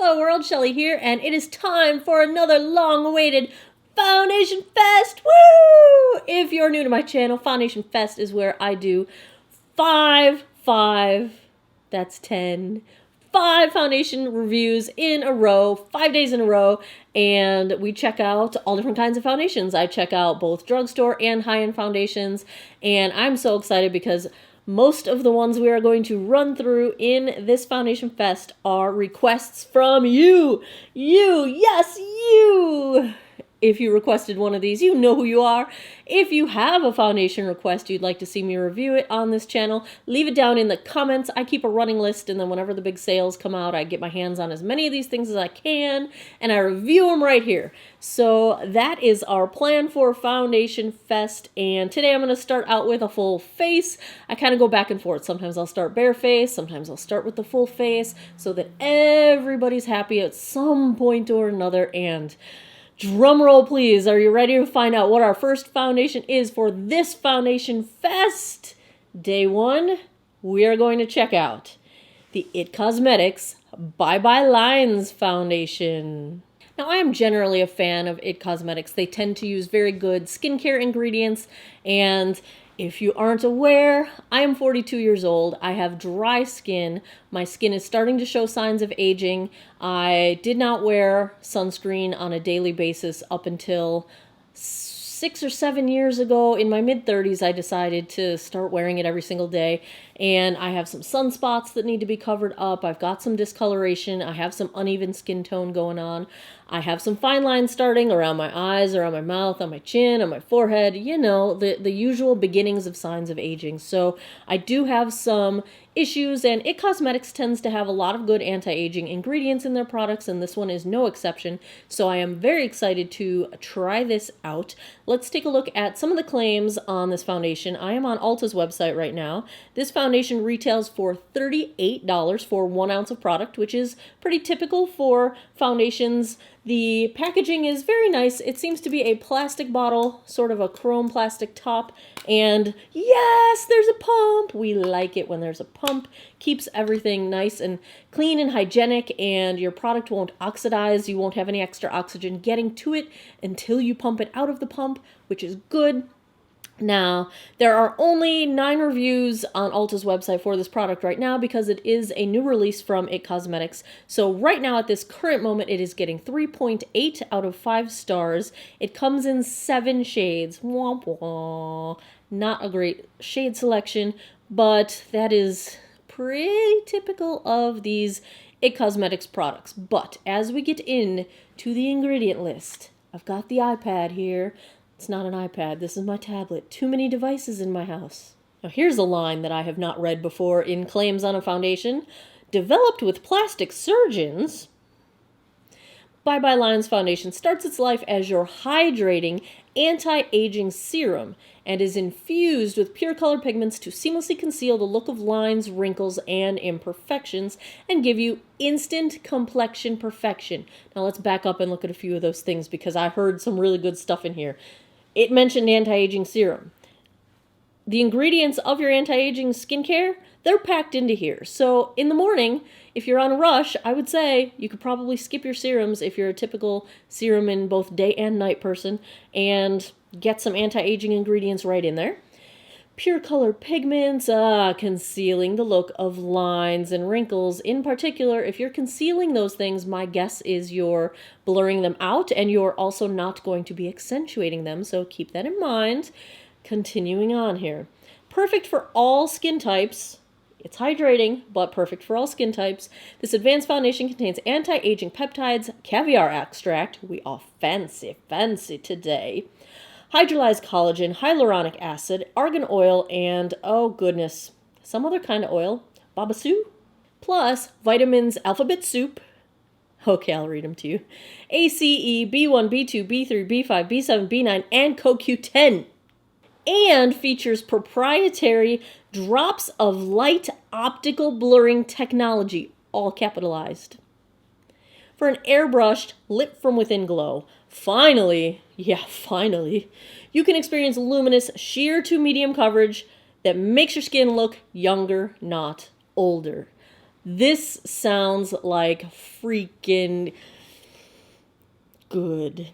Hello world, Shelly here, and it is time for another long-awaited Foundation Fest! Woo! If you're new to my channel, Foundation Fest is where I do five foundation reviews in a row, 5 days in a row, and we check out all different kinds of foundations. I check out both drugstore and high-end foundations, and I'm so excited because most of the ones we are going to run through in this Foundation Fest are requests from you. Yes, you! If you requested one of these, you know who you are. If you have a foundation request you'd like to see me review it on this channel, leave it down in the comments. I keep a running list, and then whenever the big sales come out, I get my hands on as many of these things as I can, and I review them right here. So that is our plan for Foundation Fest, and today I'm going to start out with a full face. I kind of go back and forth. Sometimes I'll start bare face, sometimes I'll start with the full face, so that everybody's happy at some point or another. And drum roll, please. Are you ready to find out what our first foundation is for this Foundation Fest? Day one, we are going to check out the IT Cosmetics Bye Bye Lines Foundation. Now, I am generally a fan of IT Cosmetics. They tend to use very good skincare ingredients, and if you aren't aware, I am 42 years old. I have dry skin. My skin is starting to show signs of aging. I did not wear sunscreen on a daily basis up until 6 or 7 years ago. In my mid-30s, I decided to start wearing it every single day. And I have some sunspots that need to be covered up. I've got some discoloration. I have some uneven skin tone going on. I have some fine lines starting around my eyes, around my mouth, on my chin, on my forehead. You know, the usual beginnings of signs of aging. So I do have some issues, and IT Cosmetics tends to have a lot of good anti-aging ingredients in their products, and this one is no exception. So I am very excited to try this out. Let's take a look at some of the claims on this foundation. I am on Ulta's website right now. This foundation retails for $38 for 1 ounce of product, which is pretty typical for foundations. The packaging is very nice. It seems to be a plastic bottle, sort of a chrome plastic top, and yes, there's a pump. We like it when there's a pump. Keeps everything nice and clean and hygienic, and your product won't oxidize. You won't have any extra oxygen getting to it until you pump it out of the pump, which is good. Now, there are only 9 reviews on Ulta's website for this product right now because it is a new release from IT Cosmetics. So right now, at this current moment, it is getting 3.8 out of 5 stars. It comes in 7 shades. Womp womp. Not a great shade selection, but that is pretty typical of these IT Cosmetics products. But as we get into the ingredient list, I've got the iPad here. It's not an iPad. This is my tablet. Too many devices in my house. Now here's a line that I have not read before in claims on a foundation. Developed with plastic surgeons, Bye Bye Lines Foundation starts its life as your hydrating anti-aging serum and is infused with pure color pigments to seamlessly conceal the look of lines, wrinkles, and imperfections and give you instant complexion perfection. Now let's back up and look at a few of those things because I heard some really good stuff in here. It mentioned anti-aging serum. The ingredients of your anti-aging skincare, they're packed into here. So in the morning, if you're on a rush, I would say you could probably skip your serums if you're a typical serum in both day and night person and get some anti-aging ingredients right in there. Pure color pigments, concealing the look of lines and wrinkles. In particular, if you're concealing those things, my guess is you're blurring them out and you're also not going to be accentuating them, so keep that in mind. Continuing on here. Perfect for all skin types. It's hydrating, but perfect for all skin types. This advanced foundation contains anti-aging peptides, caviar extract, we are fancy today, hydrolyzed collagen, hyaluronic acid, argan oil, and, oh goodness, some other kind of oil, babassu, plus vitamins alphabet soup, okay, I'll read them to you, ACE, B1, B2, B3, B5, B7, B9, and CoQ10. And features proprietary drops of light optical blurring technology, all capitalized. For an airbrushed, lit from within glow. Finally, you can experience luminous, sheer to medium coverage that makes your skin look younger, not older. This sounds like freaking good.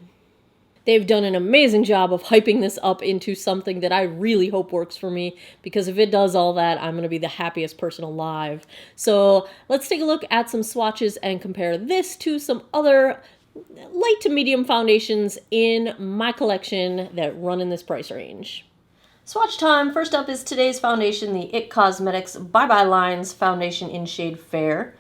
They've done an amazing job of hyping this up into something that I really hope works for me, because if it does all that, I'm going to be the happiest person alive. So let's take a look at some swatches and compare this to some other light to medium foundations in my collection that run in this price range. Swatch time. First up is today's foundation, the IT Cosmetics Bye Bye Lines foundation in shade Fair.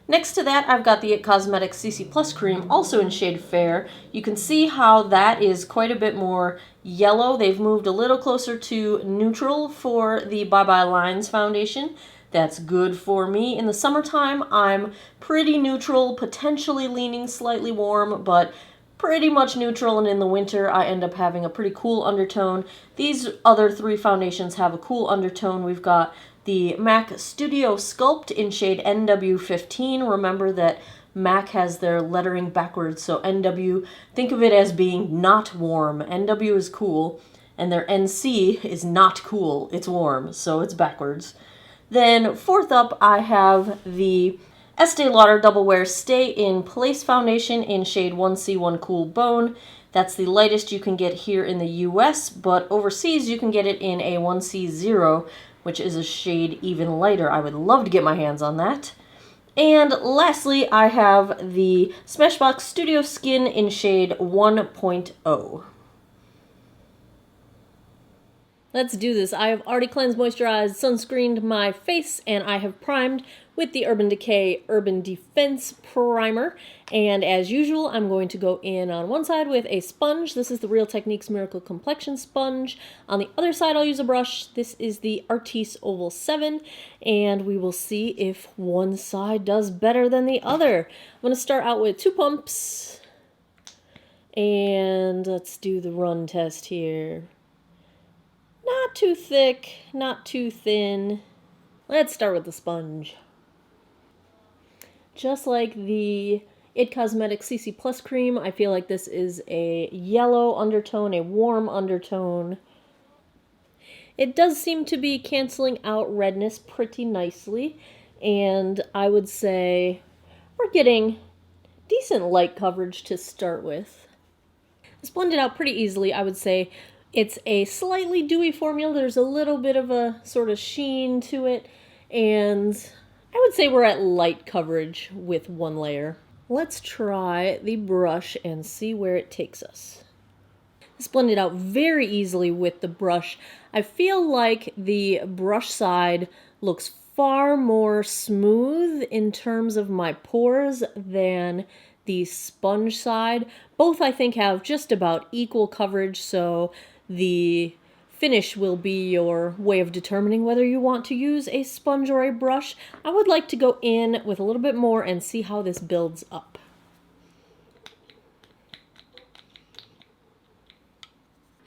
Next to that, I've got the IT Cosmetics CC Plus cream, also in shade Fair. You can see how that is quite a bit more yellow. They've moved a little closer to neutral for the Bye Bye Lines foundation. That's good for me. In the summertime, I'm pretty neutral, potentially leaning slightly warm, but pretty much neutral, and in the winter I end up having a pretty cool undertone. These other three foundations have a cool undertone. We've got the MAC Studio Sculpt in shade NW15. Remember that MAC has their lettering backwards, so NW, think of it as being not warm. NW is cool, and their NC is not cool. It's warm, so it's backwards. Then fourth up, I have the Estee Lauder Double Wear Stay in Place foundation in shade 1C1 Cool Bone. That's the lightest you can get here in the US, but overseas you can get it in a 1C0, which is a shade even lighter. I would love to get my hands on that. And lastly, I have the Smashbox Studio Skin in shade 1.0. Let's do this. I have already cleansed, moisturized, sunscreened my face, and I have primed with the Urban Decay Urban Defense Primer. And as usual, I'm going to go in on one side with a sponge. This is the Real Techniques Miracle Complexion Sponge. On the other side, I'll use a brush. This is the Artis Oval 7, and we will see if one side does better than the other. I'm going to start out with 2 pumps, and let's do the run test here. Not too thick, not too thin. Let's start with the sponge. Just like the IT Cosmetics CC Plus cream, I feel like this is a yellow undertone, a warm undertone. It does seem to be canceling out redness pretty nicely, and I would say we're getting decent light coverage to start with. It's blended out pretty easily. I would say it's a slightly dewy formula. There's a little bit of a sort of sheen to it, and I would say we're at light coverage with one layer. Let's try the brush and see where it takes us. It's blended out very easily with the brush. I feel like the brush side looks far more smooth in terms of my pores than the sponge side. Both, I think, have just about equal coverage, so the finish will be your way of determining whether you want to use a sponge or a brush. I would like to go in with a little bit more and see how this builds up.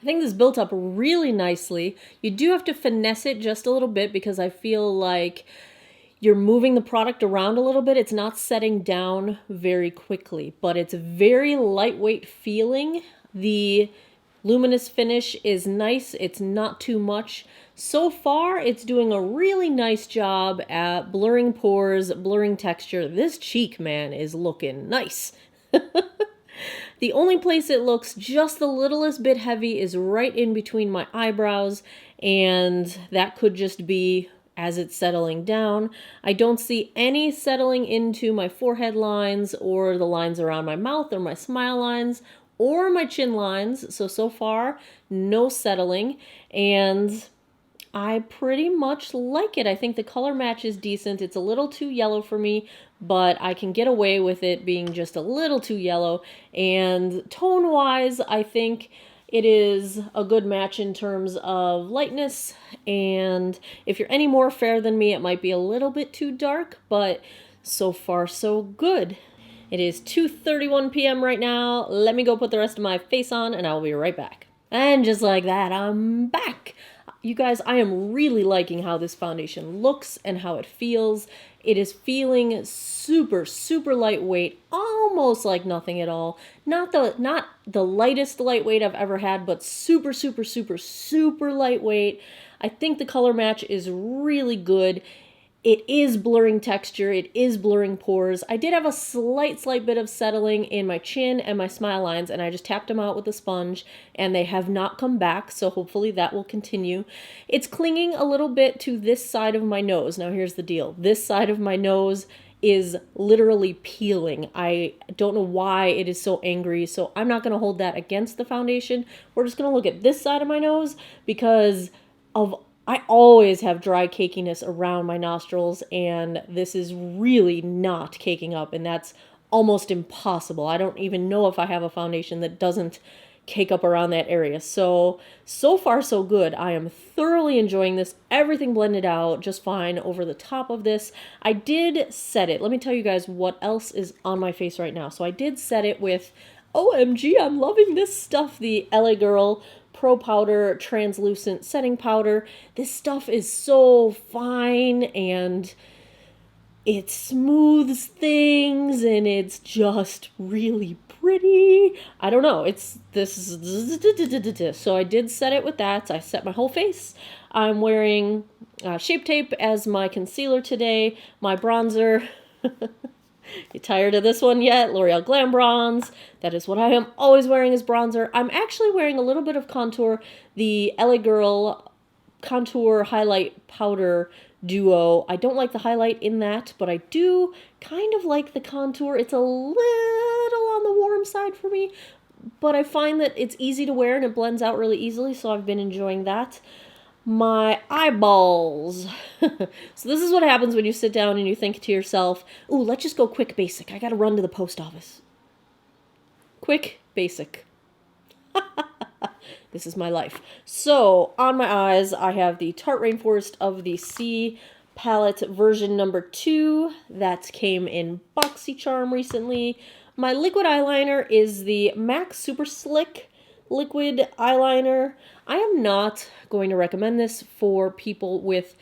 I think this built up really nicely. You do have to finesse it just a little bit because I feel like you're moving the product around a little bit. It's not setting down very quickly, but it's very lightweight feeling. The luminous finish is nice. It's not too much. So far, it's doing a really nice job at blurring pores, blurring texture. This cheek, man, is looking nice. The only place it looks just the littlest bit heavy is right in between my eyebrows, and that could just be as it's settling down. I don't see any settling into my forehead lines or the lines around my mouth or my smile lines or my chin lines. So far, no settling, and I pretty much like it. I think the color match is decent. It's a little too yellow for me, but I can get away with it being just a little too yellow. And tone-wise, I think it is a good match in terms of lightness. And if you're any more fair than me, it might be a little bit too dark, but so far so good. It is 2:31 p.m. right now. Let me go put the rest of my face on, and I'll be right back. And just like that, I'm back. You guys, I am really liking how this foundation looks and how it feels. It is feeling super, super lightweight, almost like nothing at all. Not the lightest lightweight I've ever had, but super, super, super, super lightweight. I think the color match is really good. it is blurring texture, it is blurring pores. I did have a slight bit of settling in my chin and my smile lines, and I just tapped them out with a sponge, and they have not come back, so hopefully that will continue. It's clinging a little bit to this side of my nose. Now here's the deal. This side of my nose is literally peeling. I don't know why it is so angry, so I'm not going to hold that against the foundation. We're just going to look at this side of my nose because I always have dry cakiness around my nostrils, and this is really not caking up, and that's almost impossible. I don't even know if I have a foundation that doesn't cake up around that area. So far so good. I am thoroughly enjoying this. Everything blended out just fine over the top of this. I did set it. Let me tell you guys what else is on my face right now. So I did set it with, OMG, I'm loving this stuff, the LA Girl Pro Powder Translucent Setting Powder. This stuff is so fine, and it smooths things, and it's just really pretty. I don't know. So I did set it with that. I set my whole face. I'm wearing Shape Tape as my concealer today. My bronzer. You tired of this one yet? L'Oreal Glam Bronze. That is what I am always wearing as bronzer. I'm actually wearing a little bit of contour. The LA Girl Contour Highlight Powder Duo. I don't like the highlight in that, but I do kind of like the contour. It's a little on the warm side for me, but I find that it's easy to wear and it blends out really easily, so I've been enjoying that. My eyeballs. So this is what happens when you sit down and you think to yourself, ooh, let's just go quick basic. I gotta run to the post office. Quick basic. This is my life. So on my eyes, I have the Tarte Rainforest of the Sea palette version number 2. That came in BoxyCharm recently. My liquid eyeliner is the MAC Super Slick liquid eyeliner. I am not going to recommend this for people with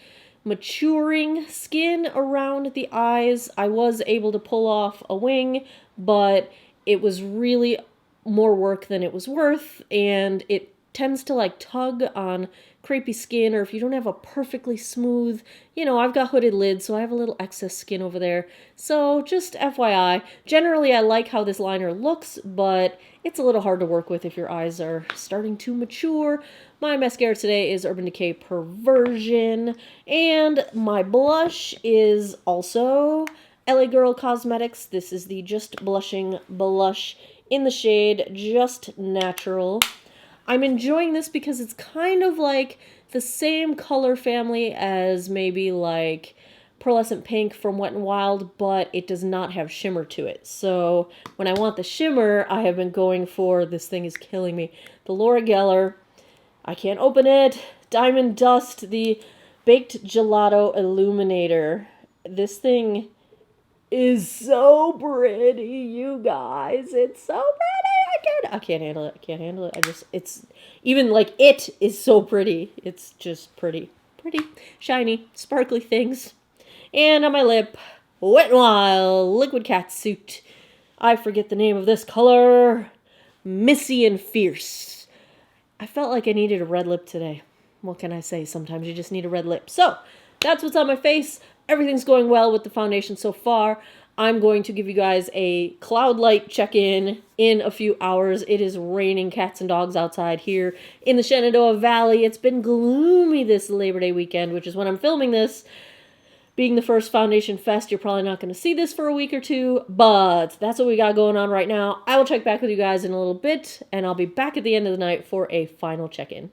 maturing skin around the eyes. I was able to pull off a wing, but it was really more work than it was worth, and it tends to like tug on crepey skin, or if you don't have a perfectly smooth, I've got hooded lids, so I have a little excess skin over there. So just FYI, generally I like how this liner looks, but it's a little hard to work with if your eyes are starting to mature. My mascara today is Urban Decay Perversion, and my blush is also LA Girl Cosmetics. This is the Just Blushing blush in the shade Just Natural. I'm enjoying this because it's kind of like the same color family as maybe like Pearlescent Pink from Wet n Wild, but it does not have shimmer to it. So when I want the shimmer, I have been going for, this thing is killing me, the Laura Geller, I can't open it, Diamond Dust, the Baked Gelato Illuminator. This thing is so pretty, you guys. It's so pretty. I can't handle it. I can't handle it. It's even like it is so pretty. It's just pretty. Pretty, shiny, sparkly things. And on my lip, Wet n Wild Liquid Catsuit. I forget the name of this color. Missy and Fierce. I felt like I needed a red lip today. What can I say? Sometimes you just need a red lip. So, that's what's on my face. Everything's going well with the foundation so far. I'm going to give you guys a cloud light check-in in a few hours. It is raining cats and dogs outside here in the Shenandoah Valley. It's been gloomy this Labor Day weekend, which is when I'm filming this. Being the first Foundation Fest, you're probably not going to see this for a week or two, but that's what we got going on right now. I will check back with you guys in a little bit, and I'll be back at the end of the night for a final check-in.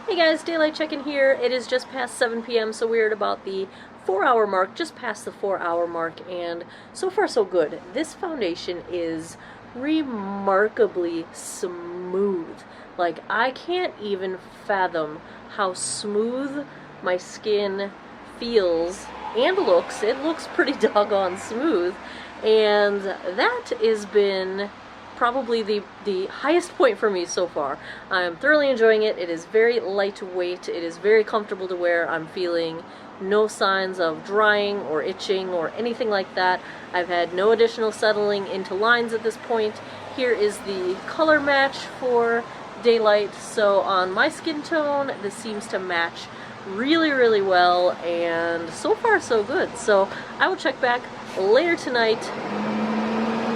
Hey guys, daylight check-in here. It is just past 7 p.m., so we're at about the 4-hour mark, just past the 4-hour mark, and so far so good. This foundation is remarkably smooth. Like, I can't even fathom how smooth my skin feels and looks. It looks pretty doggone smooth, and that has been probably the highest point for me so far. I'm thoroughly enjoying it. It is very lightweight. It is very comfortable to wear. I'm feeling no signs of drying or itching or anything like that. I've had no additional settling into lines at this point. Here is the color match for daylight. So on my skin tone, this seems to match really, really well, and so far so good. So I will check back later tonight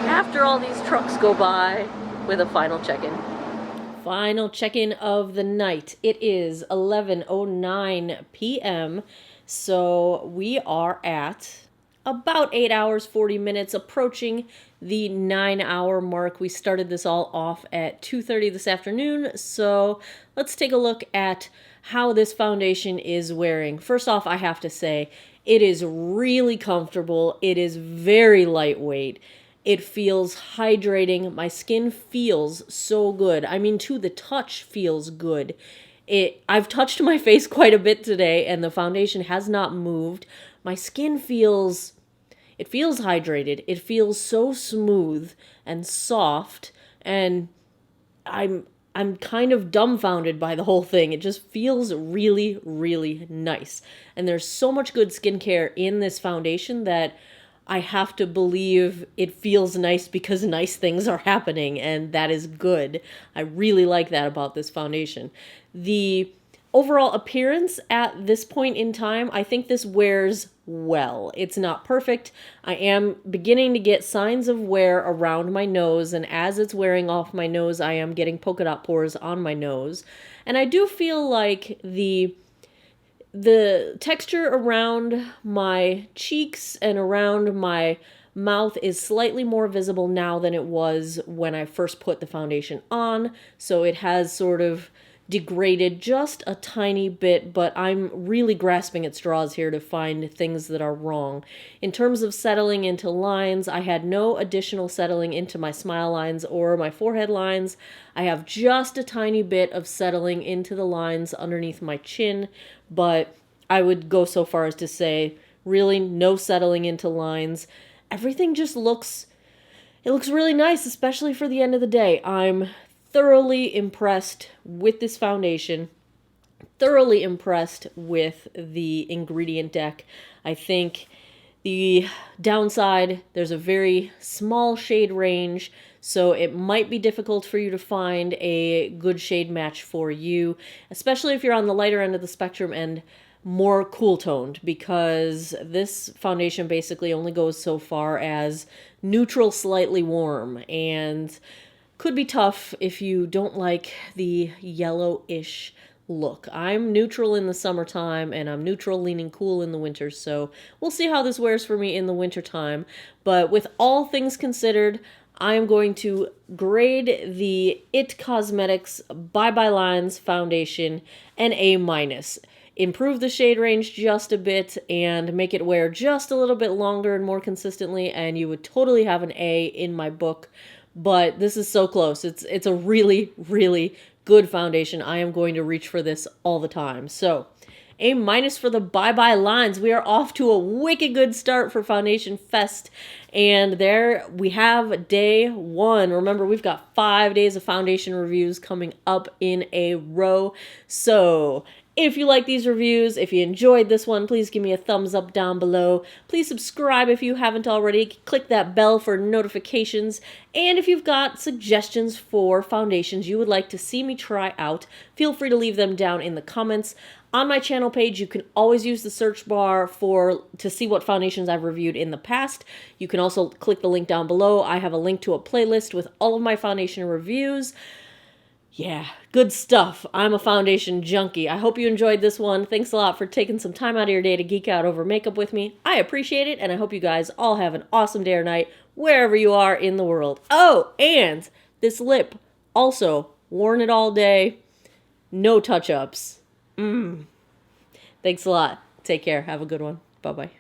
after all these trucks go by with a final check-in. Final check-in of the night. It is 11:09 p.m. So we are at about 8 hours, 40 minutes, approaching the 9-hour mark. We started this all off at 2:30 this afternoon. So let's take a look at how this foundation is wearing. First off, I have to say, it is really comfortable. It is very lightweight. It feels hydrating. My skin feels so good. I mean, to the touch feels good. I've touched my face quite a bit today, and the foundation has not moved. My skin feels hydrated. It feels so smooth and soft, and I'm kind of dumbfounded by the whole thing. It just feels really, really nice. And there's so much good skincare in this foundation that I have to believe it feels nice because nice things are happening, and that is good. I really like that about this foundation. The overall appearance at this point in time, I think this wears well. It's not perfect. I am beginning to get signs of wear around my nose, and as it's wearing off my nose, I am getting polka dot pores on my nose. And I do feel like the texture around my cheeks and around my mouth is slightly more visible now than it was when I first put the foundation on. So it has sort of degraded just a tiny bit, but I'm really grasping at straws here to find things that are wrong. In terms of settling into lines, I had no additional settling into my smile lines or my forehead lines. I have just a tiny bit of settling into the lines underneath my chin, but I would go so far as to say really no settling into lines. Everything just looks really nice, especially for the end of the day. I'm thoroughly impressed with this foundation, thoroughly impressed with the ingredient deck. I think the downside, there's a very small shade range, so it might be difficult for you to find a good shade match for you, especially if you're on the lighter end of the spectrum and more cool toned, because this foundation basically only goes so far as neutral, slightly warm, and could be tough if you don't like the yellowish look. I'm neutral in the summertime, and I'm neutral leaning cool in the winter, so we'll see how this wears for me in the wintertime. But with all things considered, I am going to grade the IT Cosmetics Bye Bye Lines foundation an A-. Improve the shade range just a bit and make it wear just a little bit longer and more consistently, and you would totally have an A in my book. But this is so close. It's a really, really good foundation. I am going to reach for this all the time. So, A- for the Bye Bye Lines. We are off to a wicked good start for Foundation Fest. And there we have day one. Remember, we've got 5 days of foundation reviews coming up in a row. So, if you like these reviews, if you enjoyed this one, please give me a thumbs up down below. Please subscribe if you haven't already. Click that bell for notifications. And if you've got suggestions for foundations you would like to see me try out, feel free to leave them down in the comments. On my channel page, you can always use the search bar to see what foundations I've reviewed in the past. You can also click the link down below. I have a link to a playlist with all of my foundation reviews. Yeah, good stuff. I'm a foundation junkie. I hope you enjoyed this one. Thanks a lot for taking some time out of your day to geek out over makeup with me. I appreciate it, and I hope you guys all have an awesome day or night wherever you are in the world. Oh, and this lip, also, worn it all day. No touch-ups. Thanks a lot. Take care. Have a good one. Bye-bye.